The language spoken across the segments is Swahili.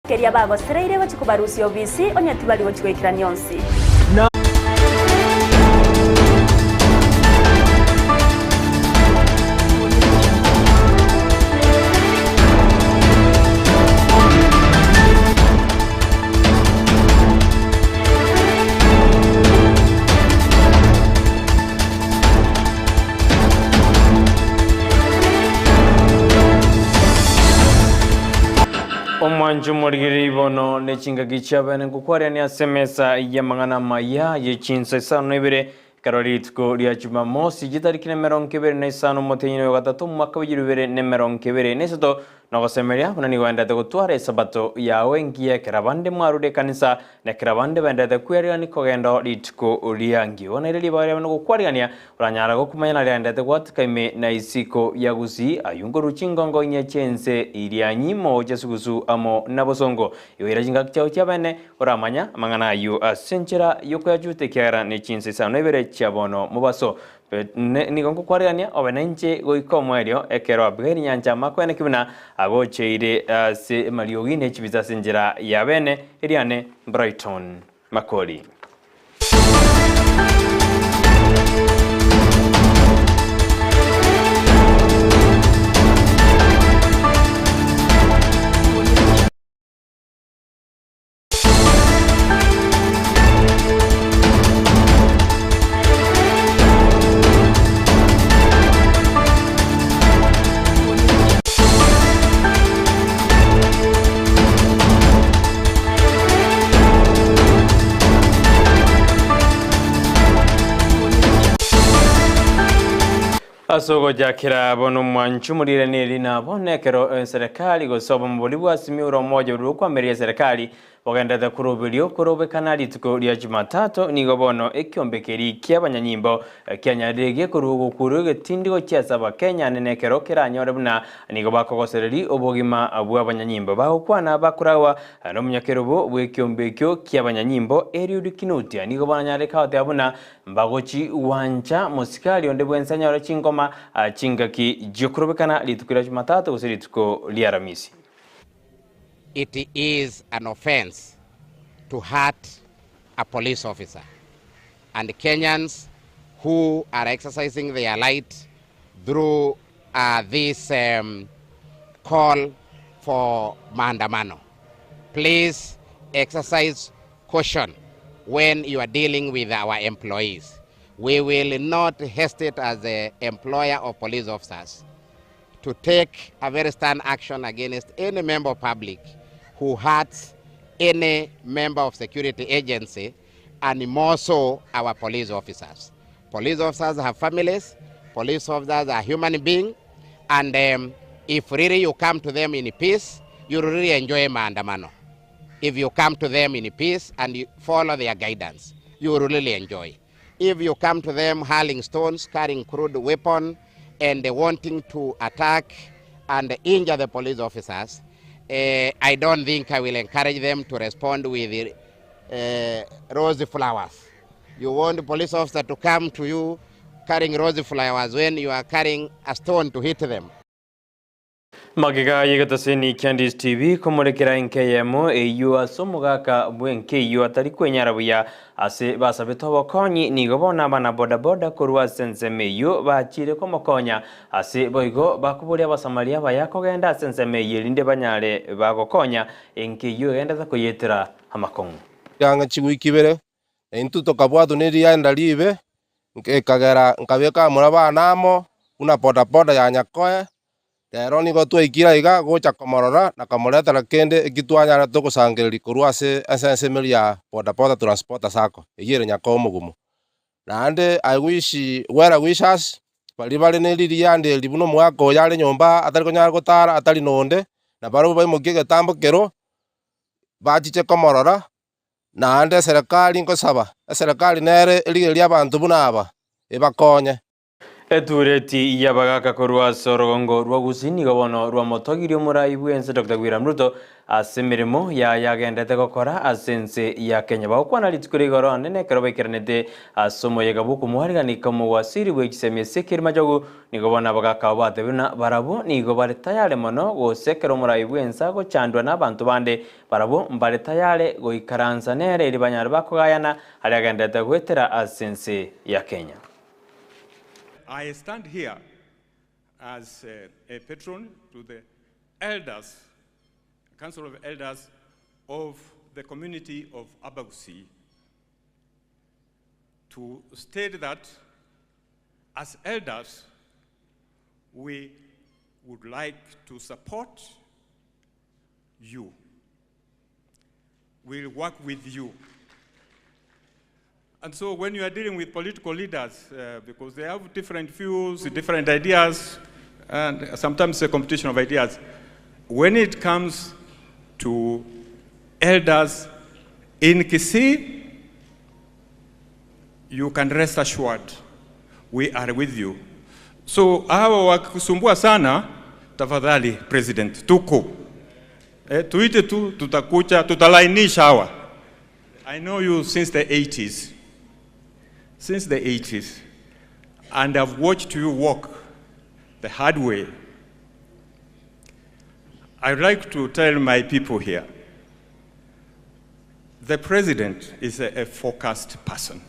keria bagosereire bachikubarusia obisi onyatibali gochigwikira nyonsi. Omanju morigiri bono nechinga gichaba nengukware ni asemesa ya mangana Amayia ye Chinsa Isano Ibere karoritko lya Jumamosi gitariki nemeronkebere na Isano motenyino gatatu mwaka w'ibere nemeronkebere neseto nogosemeria bunani gwendete gutwara sabato yawe ngiye kerabande mwarude kanisa na kerabande bendete kweriani kogendo litko liangi ona ile libare no gukwariania uranyara gokumanya lyandete gwatikaime na isiko ya Gusii ayungo ruchingongo nya chense irianyimo jesugusu amo nabosongo iwira jinga kyao cyabene uramanya mangana ayu asenchera yoko yajute kyara ne Chinsa Isano Ibere chabono mubaso nigongo kwariania obenenche goikomwerio ekero abgeri nyanja makwene kibuna agocheire se mariogine chibiza senjera yabene iriane Brighton Makori. Asogo jakira bono mwanchu murire neri na bonekero serikali gosoba mubuli bwasimi uromoja urukwa mbere ya serikali bagenda kurubirio kurobe kanali tuko lya Jumatatu nigo bono ekyombekeri ky'abanyanyimbo kyanyadege kurugo kuruge tindigo cyasaba Kenya nenekero kiranyore buna nigo bakogosereri obogima abw'abanyanyimbo bahukwana bakurawa no munyakerobo bw'ekyombekyo ky'abanyanyimbo Eliud Kinutia nigo bananyareka otabuna mbagochi wanja musikali onde bwensanyaro chingoma chingaki jokurobekana litukira Jumatatu gusirituko lya Ramisi. It is an offense to hurt a police officer, and Kenyans who are exercising their right through this call for maandamano, please exercise caution when you are dealing with our employees. We will not hesitate as the employer of police officers to take a very stern action against any member of public who hurts any member of security agency, and more so our police officers. Police officers have families, police officers are human beings, and if really you come to them in peace, you really enjoy maandamano. If you come to them in peace and you follow their guidance, you will really enjoy. If you come to them hurling stones, carrying crude weapon, and wanting to attack and injure the police officers, I don't think I will encourage them to respond with rosy flowers. You want the police officer to come to you carrying rosy flowers when you are carrying a stone to hit them. Magiga yegataseni Candice TV komurekera nkeyemo eyu asomugaka bwenkeyu atari kwenyarabuya ase basabeto bakonyi nigobona bana boda boda kurwa sensemeyo bachire komokonya ase boigo bakuburia basamaria bayakogenda sensemeyo linde banyare bagokonya enkeyu genda zakuyetera amakongo yanga chigwikibere entu tokabwatu neri anda libe nkagera nkabeka muraba namo una boda boda ya nyakoe rero nigo twikira iga gocha komorora na kamoreta kende ikitwanya tugusangiriri kurwa ase meria boda boda transporter sako yire nyako mugumu nande I wish where wishes bali neri yande libuno mwako yale nyomba atari konyara gutara atari nonde na baro bai mugige tambo kero bachiche komorora nande serikali nkosaba serikali nere iligeria abantu bunaba ibakonye Etureti yabagaka korwa sorogongo rwa Gusii nigobono rwa motogiri omurai bwense Dr. William Ruto ase emirimo yagendete gokora ase ense ya Kenya bagokwana rituko rigoro nene ekero baikiranete ase omoyega bwa okomwariganika omowaziri bwa egisemi ase ekeri majogu nigobona bagaka batebuna barabo nigo bare tayare mono gosekera omurai bwense agochandwa n'abantu bande barabo mbare tayare goikaransa nere eri banyare bakogayana ari agendete gwetera ase ense ya Kenya. I stand here as a patron to the elders, Council of Elders of the community of Gusii, to state that as elders, we would like to support you. We'll work with you. And so when you are dealing with political leaders, because they have different views, different ideas, and sometimes a competition of ideas, when it comes to elders in Kisii, you can rest assured we are with you. So hawa wakikusumbua sana, tafadhali President, tuko. Tuite tu, tutakucha, tutalainisha hawa. I know you since the 80s. Since the 80s, and I've watched you walk the hard way. I'd like to tell my people here, the president is a focused person.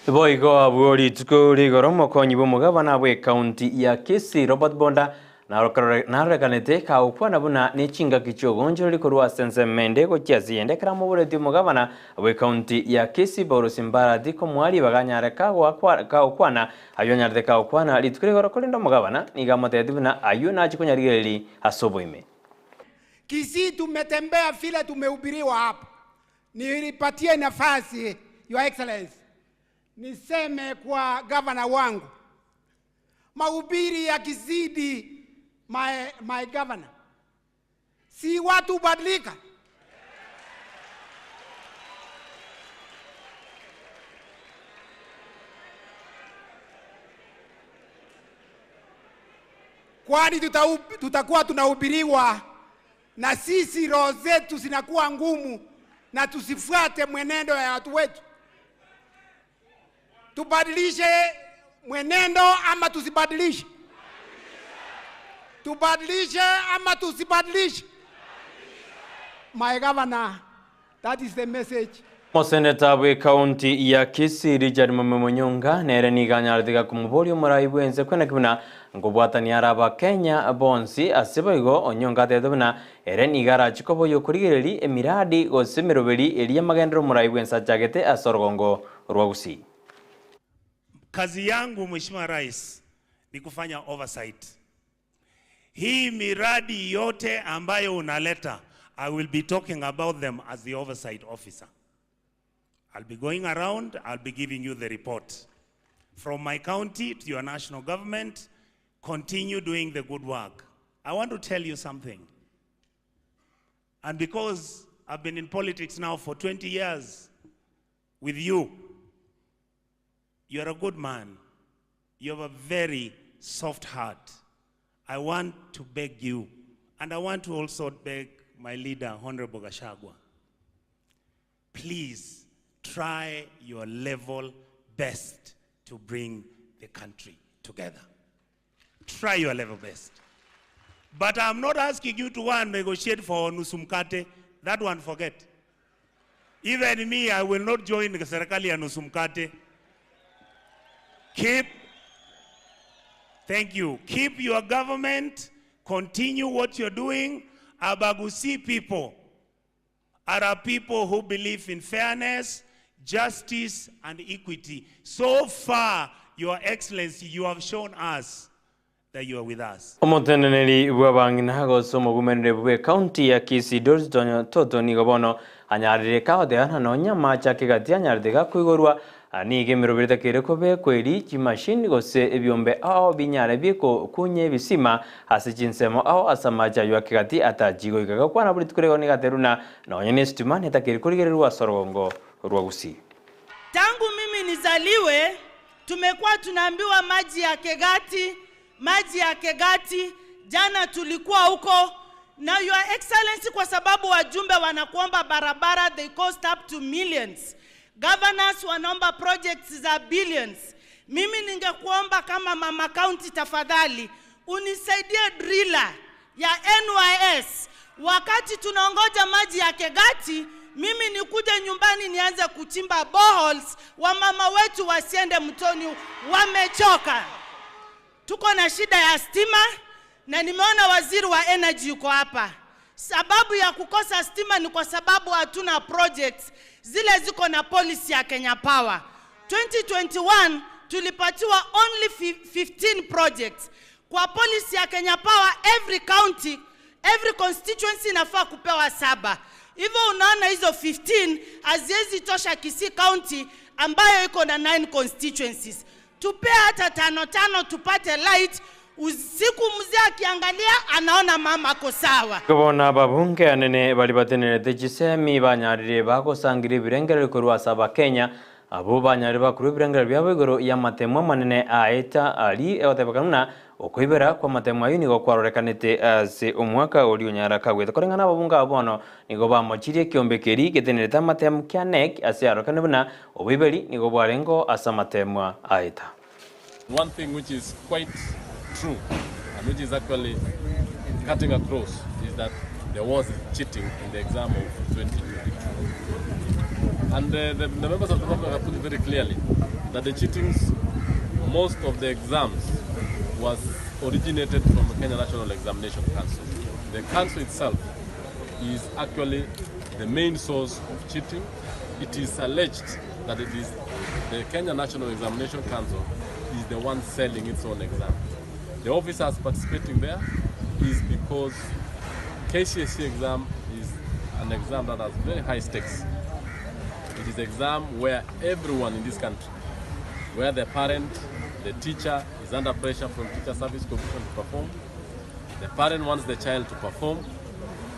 Boigo aburi tukuri goromo konyi bomugabana bwe county ya Kisii Robert Bonda narekanete ka ukwana buna nechinga kichogonjo likorwa sense mende go chiaziende kramo bure mugabana bwe county ya Kisii Borosimbara diko mwali baganyare ka ukwana ayonyarde ka ukwana litukuri gorokolindo mugabana nigamate dibuna ayuna chikunyarigeli asoboime. Kisii tumetembea vile tumehubiriwa hapa. Nilipatie nafasi Your Excellency niseme kwa gavana wangu, mahubiri ya kizidi my governor, si watu badilika. Kwani tutakuwa tunahubiriwa na sisi roho zetu zinakuwa ngumu na tusifuate mwenendo ya watu wetu? Tubadilishe mwenendo ama tusibadilishe? Tubadilishe ama tusibadilishe? My governor, that is the message. Moseneta bwe county ya Kisii Richard Mumonyonga nere niganyardiga kumubori omurai bwense kwena kibuna ngobwatani araba Kenya bonsi asebaigo onyonga tetebuna ere nigara chikobo yokurigeri emiradi gosemeroberi eri amagendero omurai bwense achagete asorogongo rwa Gusii. Kazi yangu Mheshimiwa Rais ni kufanya oversight. Hii miradi yote ambayo unaleta, I will be talking about them as the oversight officer. I'll be going around, I'll be giving you the report. From my county to your national government, continue doing the good work. I want to tell you something. And because I've been in politics now for 20 years with you, you're a good man. You have a very soft heart. I want to beg you, and I want to also beg my leader, Honorable Gachagua, please try your level best to bring the country together. Try your level best. But I'm not asking you to go and negotiate for Nusumkate. That one, forget. Even me, I will not join the Serikali and Nusumkate. Thank you. Keep your government, continue what you're doing. Gusii people are a people who believe in fairness, justice, and equity. So far, Your Excellency, you have shown us that you are with us. Omoteneneri bwabangi nago somo gumenere bwe county ya Kisii Dortonyo toto nigobono anyarire kaodeana no nyama chakigati anyaride gakwigorwa nige mirobirita kereko be kweri chimashini gose ebyombe ao binyare biko kunye bisima hasi Chinsemo ao asamaja yakigati atajigo igaga kwana buri tukurego ni gateruna no nyene stima neta kerikurigererwa sorogongo rwa Gusii. Tangu mimi nizaliwe Tumekuwa tunaambiwa maji ya Kegati. Jana tulikuwa huko. Now Your Excellency, kwa sababu wajumbe wanakuomba barabara, they cost up to millions. Governors wanaomba projects za billions. Mimi ningekuomba kama mama county, tafadhali unisaidie driller ya NYS. Wakati tunaongoja maji ya Kegati, mimi nikuje nyumbani nianze kuchimba boreholes, wa mama wetu wasiende mtoni, wamechoka. Tuko na shida ya stima, na nimeona waziri wa energy yuko hapa. Sababu ya kukosa stima ni kwa sababu hatuna projects zile ziko na policy ya Kenya Power. 2021 tulipatiwa only 15 projects. Kwa policy ya Kenya Power, every county, every constituency inafaa kupewa 7. Hivyo unaona hizo 15 haziwezi tosha Kisii County ambayo iko na 9 constituencies. Tupea hata 5 tupate light. Usiku mzee akiangalia anaona mama ko sawa. Kubona babunge anene bali batenere gisemi banyarire bakosangire birengere kurwa saba Kenya abo banyarire bakuru birengere byabo igoro ya matemwa manene aeta ali otebakanuna okwibera kwa matemwa yuni go kwarorekanite ase umwaka uri unyara kagwete korengana babunga abono nigo bamochirie kiombekeri getenere ta matemu kyanek ase arokane buna obiberi nigo bwarengo asa matemwa aeta. One thing which is quite true and which is actually cutting across is that there was cheating in the exam of 2022. And the members of the public have put it very clearly that the cheatings, most of the exams was originated from the Kenya National Examination Council. The council itself is actually the main source of cheating. It is alleged that it is the Kenya National Examination Council is the one selling its own exam. The officers participating there is because KCSE exam is an exam that has very high stakes. It is an exam where everyone in this country, where the parent, the teacher is under pressure from Teacher Service Commission to perform, the parent wants the child to perform,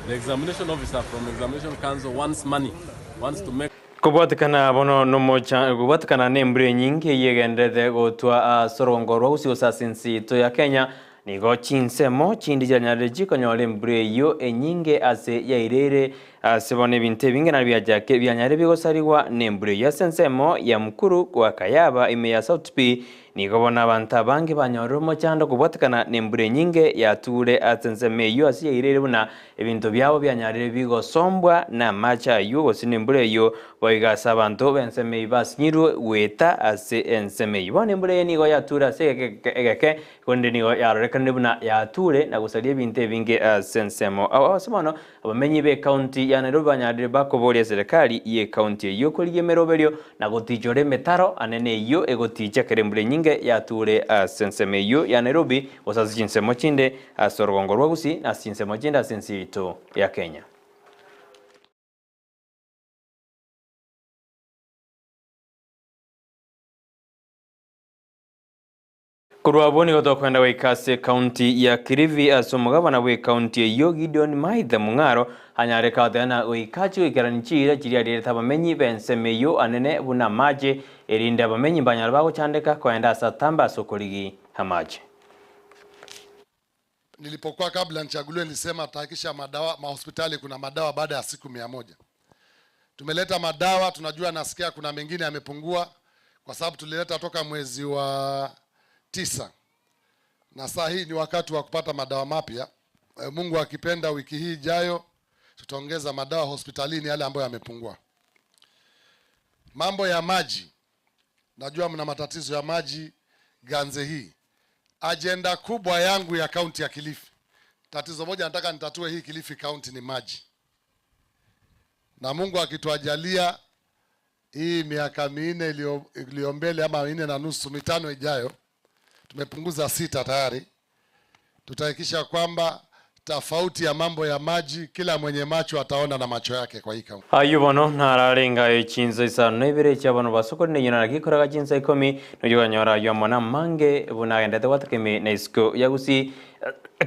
the examination officer from the Examination Council wants money, wants to make kubatikana bono nomocha kubatikana nembre nyingi yegendete gotwa sorongorwa usiusa sinsi to ya Kenya nigo chinsemo chindi janyare jikonyole mbre yo enyinge ase yairere asebone binte binge na byajake byanyare bigosariwa nembre ya sensemo ya mkuru kwa Kayaba ime ya South P nigo bona banta bangi banyoromo chando kubatikana nembre nyinge ya ture asenseme yo ase yairere buna ebinto byabo byanyare bigosombwa na macha yo gosinembre yo boigasa abantu benseme basinyiru weta ase enseme ibone mbre nigo ya tura se egeke konde nigo ya rekande buna ya ture na gusalia binte binge sensemo abasomono abamenyi be county ya Nairobi banyare bakoboria serikali ye county yo koligemeroberio na gotijore metaro anene yo egotija kerembre nyinge ya ture senseme yo ya Nairobi osazi chinsemo chinde sorgongo rwa Gusii na chinsemo chinde sensito ya Kenya. Kurwaboni gotokwenda wekase county ya Kilifi asomugabana we county yo Gideon Maitha Mungaro anyare kathana wekachi wekeranchira chiria rire tabamenyi benseme yo anene buna maje erinda bamenyi banyara bago chandeka kwenda satamba sokoligi hamaje. Nilipokuwa kabla nichaguliwe nilisema tahakisha madawa mahospitali kuna madawa baada ya siku 100. Tumeleta madawa, tunajua nasikia kuna mengine yamepungua kwa sababu tulileta toka mwezi wa 9. Na saa hii ni wakati wa kupata madawa mapya. Mungu akipenda wiki hii ijayo tutaongeza madawa hospitalini yale ambayo yamepungua. Mambo ya maji. Najua mna matatizo ya maji Ganze hii. Agenda kubwa yangu ya kaunti ya Kilifi. Tatizo moja nataka nitatue hii Kilifi kaunti ni maji. Na Mungu akituajalia hii miaka 4 iliyo mbele ama 4.5 mitano ijayo tumepunguza 6 tayari. Tutahakikisha kwamba tofauti ya mambo ya maji kila mwenye macho ataona na macho yake kwa hii kaunti. Ayubono nararenga Chinsa Isano Ibere chabano basokore ne yona gikoraga Chinsa 10 no yonyora yomona mange bunagendete watakeme na isko ya Gusii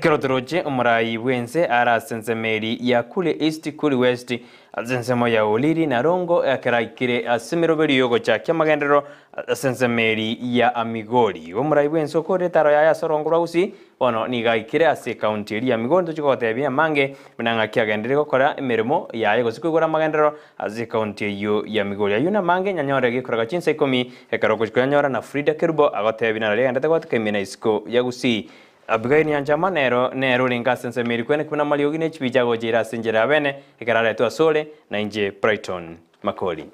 Kerotoroche umurai wense ara sensemeri ya kule east kule west sensemo ya Oliri na Rongo akiraikire asimiroberi yogo cha kyamagendero sensemeri ya Amigori umurai wense okore taro ya sorongora usi ono nigaikire ase county ya Amigori tuchikote bya mange binanga kyagendere gukora imirimo ya yego sikugura magendero ase county yo ya Amigori ayuna mange nyanyore gikoraga Chinsa 10 ekaroko kyanyora na Frida Kerubo agote binara legende gwatukemina isiko ya Gusii Abigail Nyanjama nero linga sensemeri kwene kuna maliogi ne chibijago jira sinjera bene ikarale tu asole na inje Brighton Makori.